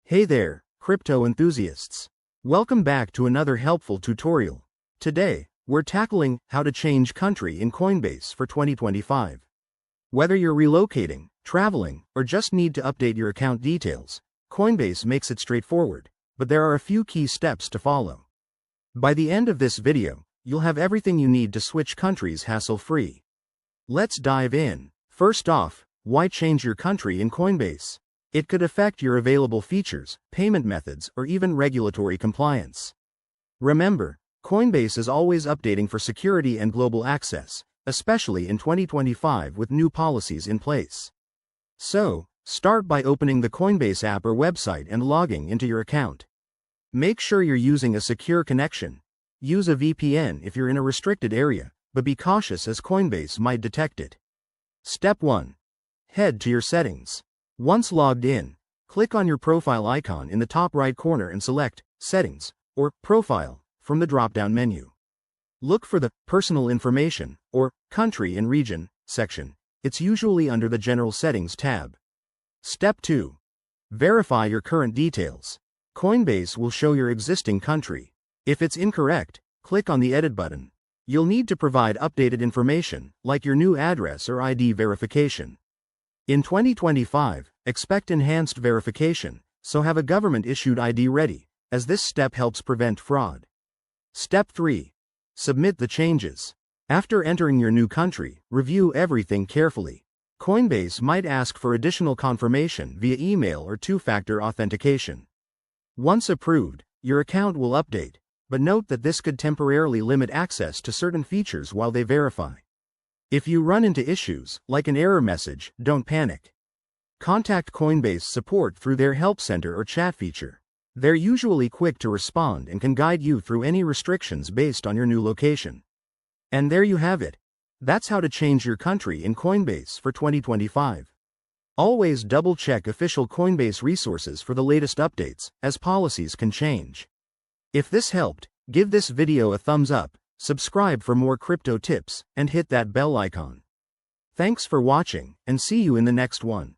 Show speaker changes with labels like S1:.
S1: Hey there, crypto enthusiasts. Welcome back to another helpful tutorial. Today, we're tackling how to change country in Coinbase for 2025. Whether you're relocating, traveling, or just need to update your account details, Coinbase makes it straightforward, but there are a few key steps to follow. By the end of this video, you'll have everything you need to switch countries hassle-free. Let's dive in. First off, why change your country in Coinbase? It could affect your available features, payment methods, or even regulatory compliance. Remember, Coinbase is always updating for security and global access, especially in 2025 with new policies in place. So, start by opening the Coinbase app or website and logging into your account. Make sure you're using a secure connection. Use a VPN if you're in a restricted area, but be cautious as Coinbase might detect it. Step 1. Head to your settings. Once logged in, click on your profile icon in the top right corner and select Settings or Profile from the drop-down menu. Look for the Personal Information or Country and Region section. It's usually under the General Settings tab. Step 2. Verify your current details. Coinbase will show your existing country. If it's incorrect, click on the Edit button. You'll need to provide updated information, like your new address or ID verification. In 2025, expect enhanced verification, so have a government-issued ID ready, as this step helps prevent fraud. Step 3. Submit the changes. After entering your new country, review everything carefully. Coinbase might ask for additional confirmation via email or two-factor authentication. Once approved, your account will update, but note that this could temporarily limit access to certain features while they verify. If you run into issues, like an error message, don't panic. Contact Coinbase support through their help center or chat feature. They're usually quick to respond and can guide you through any restrictions based on your new location. And there you have it. That's how to change your country in Coinbase for 2025. Always double-check official Coinbase resources for the latest updates, as policies can change. If this helped, give this video a thumbs up, subscribe for more crypto tips, and hit that bell icon. Thanks for watching, and see you in the next one.